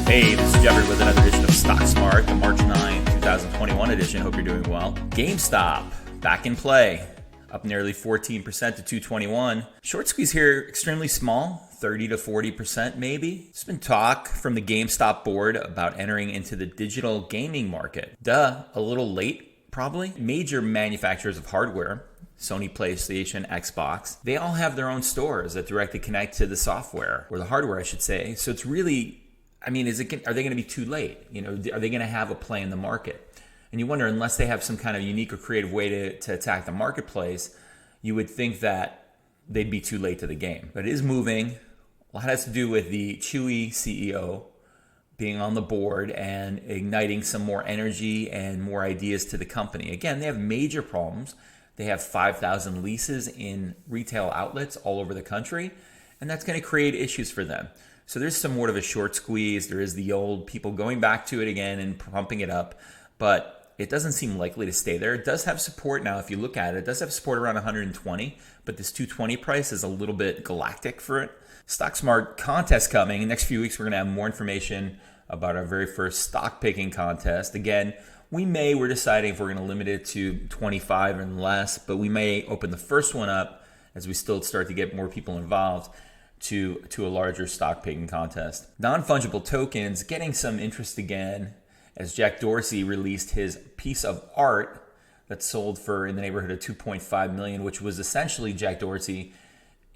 Hey, this is Jeffrey with another edition of Stock Smart, the March 9, 2021 edition. Hope you're doing well. Gamestop, back in play, up nearly 14% to 221. Short squeeze here, extremely small, 30 to 40% maybe. There's been talk from the GameStop board about entering into the digital gaming market. A little late, probably. Major manufacturers of hardware, Sony, PlayStation, Xbox, they all have their own stores that directly connect to the software, or the hardware, I should say. So it's really, are they going to be too late? Are they going to have a play in the market? And you wonder, unless they have some kind of unique or creative way to attack the marketplace, you would think that they'd be too late to the game. But it is moving. A lot has to do with the Chewy CEO being on the board and igniting some more energy and more ideas to the company. Again, they have major problems. They have 5,000 leases in retail outlets all over the country, and that's going to create issues for them. So there's somewhat of a short squeeze. There is the old people going back to it again and pumping it up, but it doesn't seem likely to stay there. It does have support now. If you look at it, it does have support around 120, but this 220 price is a little bit galactic for it. Stock Smart contest coming. In the next few weeks, we're going to have more information about our very first stock picking contest. Again, we're deciding if we're going to limit it to 25 and less, but we may open the first one up as we still start to get more people involved to a larger stock picking contest. Non-fungible tokens getting some interest again as Jack Dorsey released his piece of art that sold for in the neighborhood of 2.5 million, which was essentially Jack Dorsey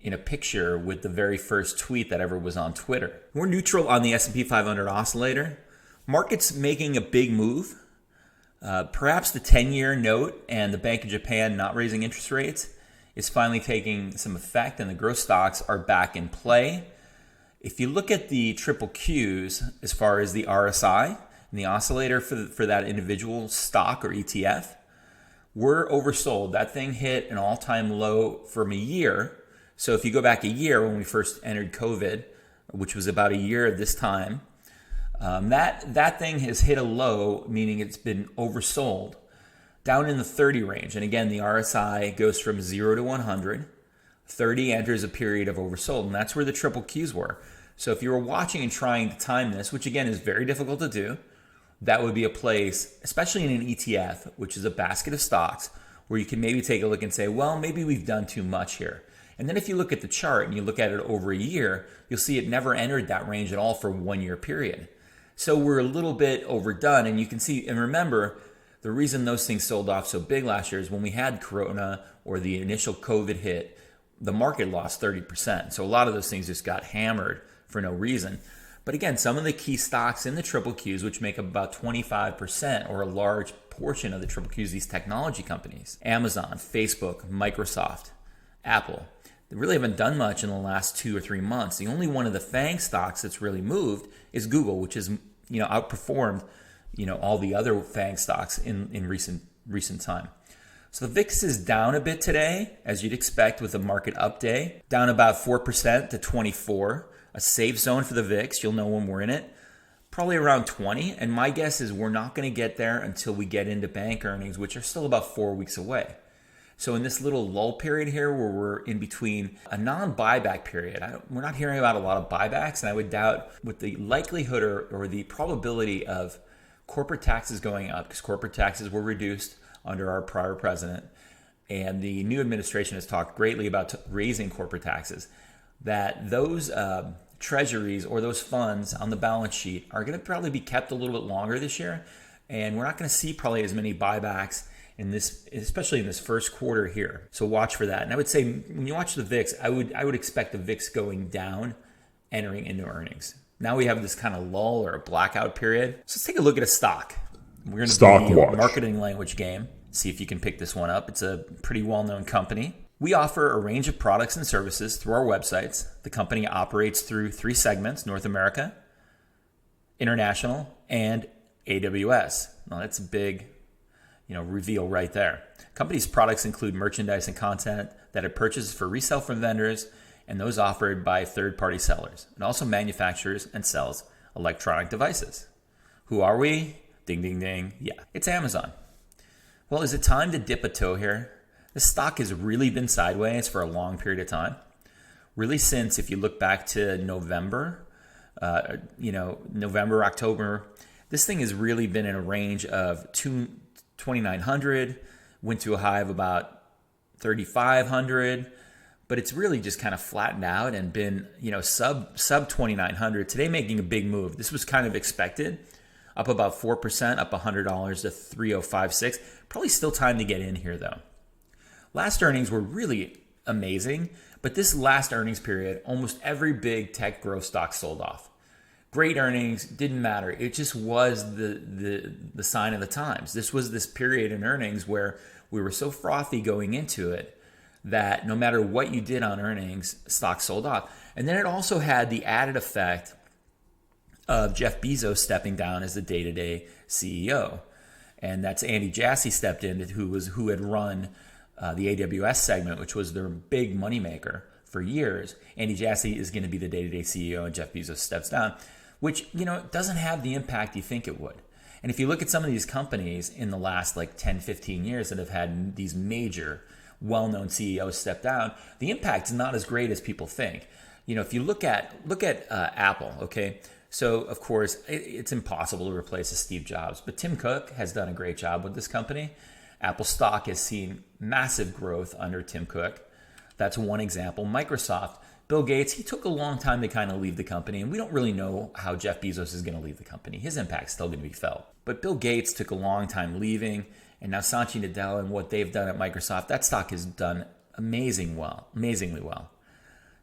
in a picture with the very first tweet that ever was on Twitter. We're neutral on the S&P 500 oscillator. Market's making a big move. Perhaps the 10-year note and the Bank of Japan not raising interest rates is finally taking some effect, and the growth stocks are back in play. If you look at the triple Qs as far as the RSI and the oscillator for that individual stock or ETF, we're oversold. That thing hit an all-time low from a year. So if you go back a year when we first entered COVID, which was about a year at this time, that thing has hit a low, meaning it's been oversold, down in the 30 range. And again, the RSI goes from 0 to 100. 30 enters a period of oversold, and that's where the triple Qs were. So if you were watching and trying to time this, which again is very difficult to do, that would be a place, especially in an ETF, which is a basket of stocks, where you can maybe take a look and say, well, maybe we've done too much here. And then if you look at the chart and you look at it over a year, you'll see it never entered that range at all for 1 year period. So we're a little bit overdone, and you can see, and remember, the reason those things sold off so big last year is when we had Corona or the initial COVID hit, the market lost 30%. So a lot of those things just got hammered for no reason. But again, some of the key stocks in the triple Qs, which make up about 25% or a large portion of the triple Qs, these technology companies, Amazon, Facebook, Microsoft, Apple, they really haven't done much in the last 2 or 3 months. The only one of the FANG stocks that's really moved is Google, which has outperformed all the other FANG stocks in recent time. So the VIX is down a bit today, as you'd expect with a market up day, down about 4% to 24. A safe zone for the VIX, you'll know when we're in it, probably around 20. And my guess is we're not going to get there until we get into bank earnings, which are still about 4 weeks away. So in this little lull period here where we're in between a non-buyback period, we're not hearing about a lot of buybacks, and I would doubt with the likelihood or the probability of corporate taxes going up, because corporate taxes were reduced under our prior president, and the new administration has talked greatly about raising corporate taxes, that those treasuries or those funds on the balance sheet are going to probably be kept a little bit longer this year, and we're not going to see probably as many buybacks in this, especially in this first quarter here. So watch for that. And I would say when you watch the VIX, I would expect the VIX going down entering into earnings. Now we have this kind of lull or a blackout period. So let's take a look at a stock. We're going to do a marketing language game. See if you can pick this one up. It's a pretty well-known company. We offer a range of products and services through our websites. The company operates through 3 segments: North America, International, and AWS. Now that's a big reveal right there. Company's products include merchandise and content that it purchases for resale from vendors and those offered by third-party sellers. It also manufactures and sells electronic devices. Who are we? Ding, ding, ding. Yeah, it's Amazon. Well, is it time to dip a toe here? The stock has really been sideways for a long period of time. Really since, if you look back to November, November, October. This thing has really been in a range of 2,900, went to a high of about 3,500, but it's really just kind of flattened out and been, sub 2,900. Today making a big move. This was kind of expected, up about 4%, up $100 to 3,056. Probably still time to get in here though. Last earnings were really amazing, but this last earnings period, almost every big tech growth stock sold off. Great earnings, didn't matter. It just was the sign of the times. This was this period in earnings where we were so frothy going into it that no matter what you did on earnings, stocks sold off. And then it also had the added effect of Jeff Bezos stepping down as the day-to-day CEO. And that's Andy Jassy stepped in, who had run the AWS segment, which was their big moneymaker for years. Andy Jassy is going to be the day-to-day CEO and Jeff Bezos steps down, which, doesn't have the impact you think it would. And if you look at some of these companies in the last 10, 15 years that have had these major well-known CEOs step down, the impact is not as great as people think. If you look at Apple, okay, so of course it's impossible to replace a Steve Jobs, but Tim Cook has done a great job with this company. Apple stock has seen massive growth under Tim Cook. That's one example. Microsoft, Bill Gates, he took a long time to kind of leave the company, and we don't really know how Jeff Bezos is going to leave the company. His impact's still going to be felt. But Bill Gates took a long time leaving, and now Satya Nadella and what they've done at Microsoft, that stock has done amazingly well.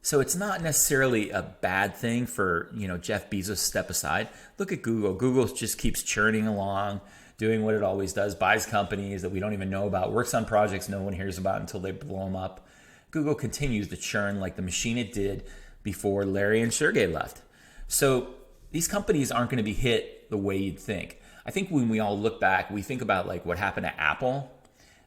So it's not necessarily a bad thing for, Jeff Bezos to step aside. Look at Google. Google just keeps churning along, doing what it always does, buys companies that we don't even know about, works on projects no one hears about until they blow them up. Google continues to churn like the machine it did before Larry and Sergey left. So these companies aren't going to be hit the way you'd think. I think when we all look back, we think about what happened to Apple.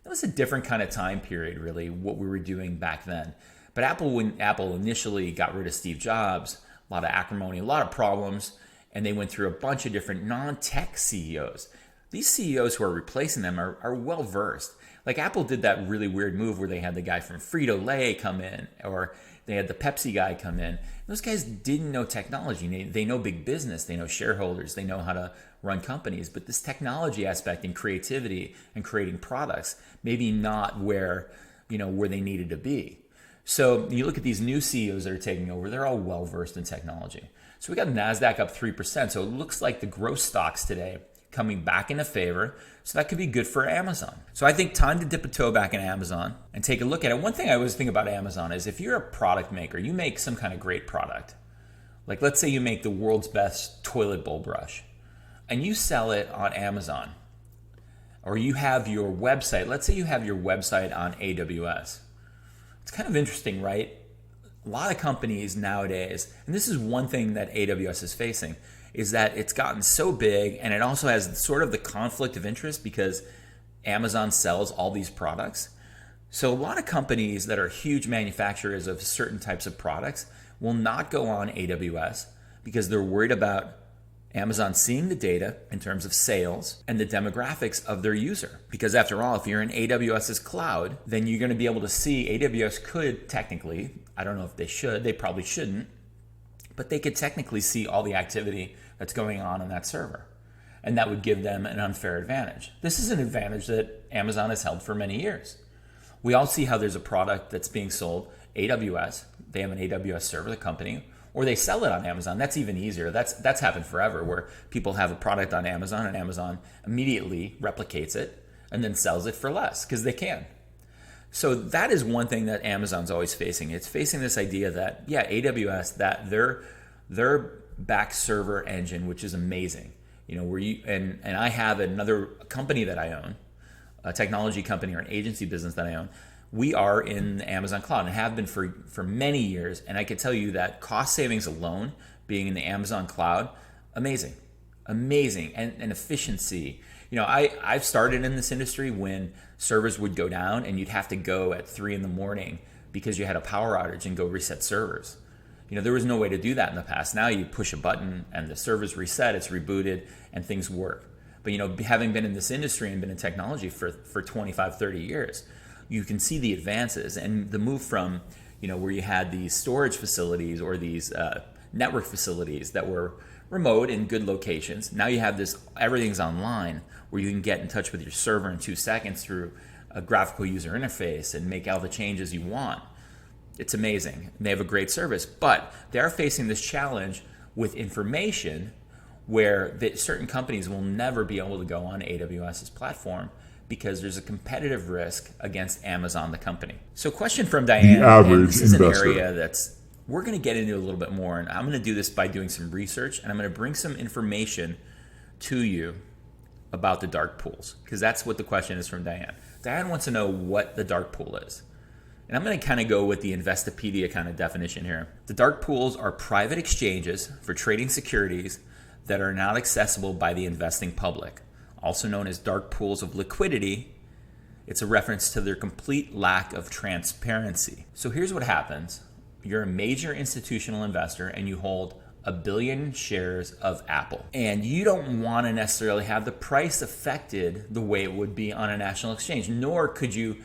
That was a different kind of time period, really, what we were doing back then. But when Apple initially got rid of Steve Jobs, a lot of acrimony, a lot of problems, and they went through a bunch of different non-tech CEOs. These CEOs who are replacing them are well-versed. Apple did that really weird move where they had the guy from Frito-Lay come in, or they had the Pepsi guy come in. Those guys didn't know technology. They know big business. They know shareholders. They know how to run companies. But this technology aspect and creativity and creating products, maybe not where they needed to be. So you look at these new CEOs that are taking over, they're all well-versed in technology. So we got NASDAQ up 3%. So it looks like the growth stocks today coming back into favor. So that could be good for Amazon. So I think time to dip a toe back in Amazon and take a look at it. One thing I always think about Amazon is if you're a product maker, you make some kind of great product. Let's say you make the world's best toilet bowl brush and you sell it on Amazon, or you have your website. Let's say you have your website on AWS. It's kind of interesting, right? A lot of companies nowadays, and this is one thing that AWS is facing, is that it's gotten so big, and it also has sort of the conflict of interest because Amazon sells all these products. So a lot of companies that are huge manufacturers of certain types of products will not go on AWS because they're worried about Amazon seeing the data in terms of sales and the demographics of their user. Because after all, if you're in AWS's cloud, then you're going to be able to see, AWS could technically, I don't know if they should, they probably shouldn't, but they could technically see all the activity that's going on that server. And that would give them an unfair advantage. This is an advantage that Amazon has held for many years. We all see how there's a product that's being sold, AWS, they have an AWS server, the company, or they sell it on Amazon. That's even easier. That's happened forever, where people have a product on Amazon and Amazon immediately replicates it and then sells it for less because they can. So that is one thing that Amazon's always facing. It's facing this idea that, AWS, that their back server engine, which is amazing, where you and I have another company that I own, a technology company or an agency business that I own. We are in the Amazon cloud and have been for many years. And I can tell you that cost savings alone, being in the Amazon cloud, amazing, and efficiency. I've started in this industry when servers would go down and you'd have to go at 3 a.m. because you had a power outage and go reset servers. There was no way to do that in the past. Now you push a button and the server's reset, it's rebooted, and things work. But having been in this industry and been in technology for 25, 30 years, you can see the advances and the move from, where you had these storage facilities or these network facilities that were remote in good locations. Now you have this, everything's online, where you can get in touch with your server in 2 seconds through a graphical user interface and make all the changes you want. It's amazing. They have a great service, but they're facing this challenge with information where certain companies will never be able to go on AWS's platform because there's a competitive risk against Amazon, the company. So question from Diane, and this is an area that's we're going to get into a little bit more, and I'm going to do this by doing some research, and I'm going to bring some information to you about the dark pools, because that's what the question is from Diane. Diane wants to know what the dark pool is. And I'm going to kind of go with the Investopedia kind of definition here. The dark pools are private exchanges for trading securities that are not accessible by the investing public, also known as dark pools of liquidity. It's a reference to their complete lack of transparency. So here's what happens. You're a major institutional investor and you hold 1 billion shares of Apple. And you don't want to necessarily have the price affected the way it would be on a national exchange, nor could you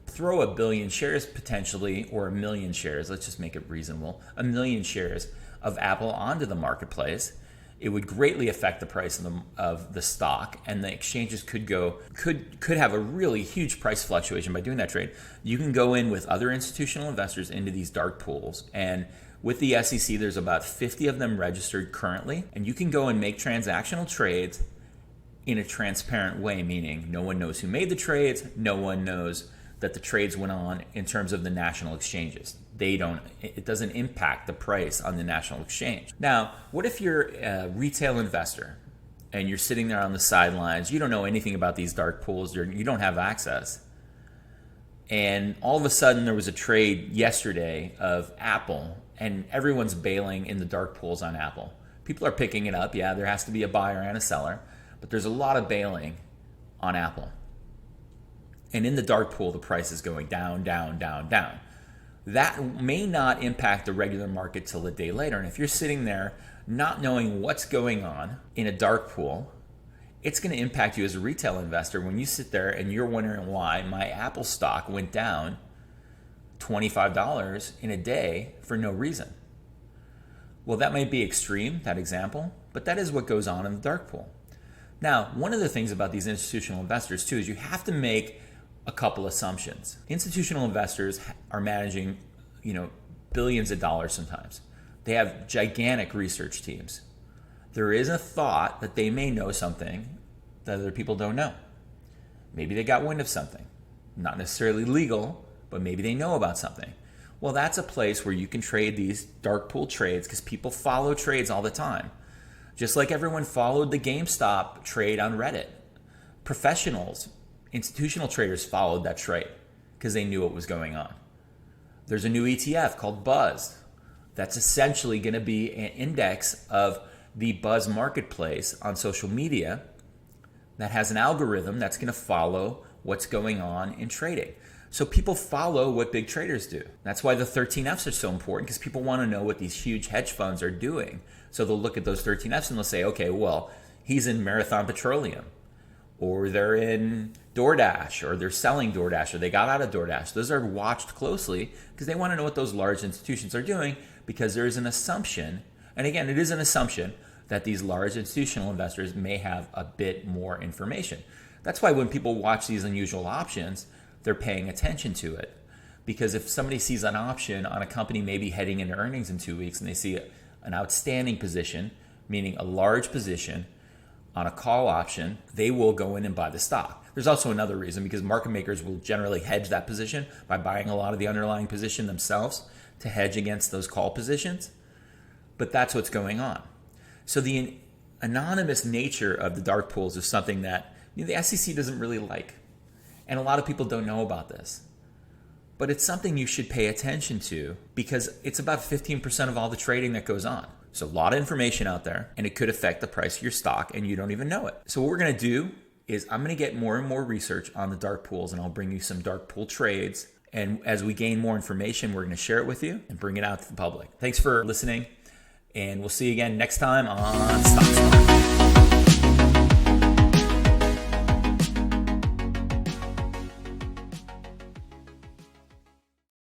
throw 1 billion shares potentially, or 1 million shares, let's just make it reasonable, 1 million shares of Apple onto the marketplace. It would greatly affect the price of the stock, and the exchanges could have a really huge price fluctuation by doing that trade. You can go in with other institutional investors into these dark pools, and with the SEC, there's about 50 of them registered currently, and you can go and make transactional trades in a transparent way, meaning no one knows who made the trades, no one knows that the trades went on in terms of the national exchanges. It doesn't impact the price on the national exchange. Now, what if you're a retail investor and you're sitting there on the sidelines, you don't know anything about these dark pools, you don't have access, and all of a sudden there was a trade yesterday of Apple and everyone's bailing in the dark pools on Apple. People are picking it up, yeah, there has to be a buyer and a seller, but there's a lot of bailing on Apple. And in the dark pool, the price is going down, down, down, down. That may not impact the regular market till a day later. And if you're sitting there not knowing what's going on in a dark pool, it's going to impact you as a retail investor when you sit there and you're wondering why my Apple stock went down $25 in a day for no reason. Well, that might be extreme, that example, but that is what goes on in the dark pool. Now, one of the things about these institutional investors too is you have to make a couple assumptions. Institutional investors are managing, billions of dollars sometimes. They have gigantic research teams. There is a thought that they may know something that other people don't know. Maybe they got wind of something. Not necessarily legal, but maybe they know about something. Well, that's a place where you can trade these dark pool trades because people follow trades all the time. Just like everyone followed the GameStop trade on Reddit. Professionals, institutional traders followed that trade because they knew what was going on. There's a new ETF called Buzz. That's essentially going to be an index of the Buzz marketplace on social media that has an algorithm that's going to follow what's going on in trading. So people follow what big traders do. That's why the 13Fs are so important, because people want to know what these huge hedge funds are doing. So they'll look at those 13Fs and they'll say, okay, well, he's in Marathon Petroleum, or they're in DoorDash, or they're selling DoorDash, or they got out of DoorDash. Those are watched closely because they want to know what those large institutions are doing, because there is an assumption, and again, it is an assumption, that these large institutional investors may have a bit more information. That's why when people watch these unusual options, they're paying attention to it. Because if somebody sees an option on a company maybe heading into earnings in 2 weeks and they see an outstanding position, meaning a large position on a call option, they will go in and buy the stock. There's also another reason, because market makers will generally hedge that position by buying a lot of the underlying position themselves to hedge against those call positions. But that's what's going on. So the anonymous nature of the dark pools is something that the SEC doesn't really like. And a lot of people don't know about this. But it's something you should pay attention to, because it's about 15% of all the trading that goes on. So a lot of information out there, and it could affect the price of your stock and you don't even know it. So what we're going to do is I'm going to get more and more research on the dark pools, and I'll bring you some dark pool trades. And as we gain more information, we're going to share it with you and bring it out to the public. Thanks for listening, and we'll see you again next time on StockWatch.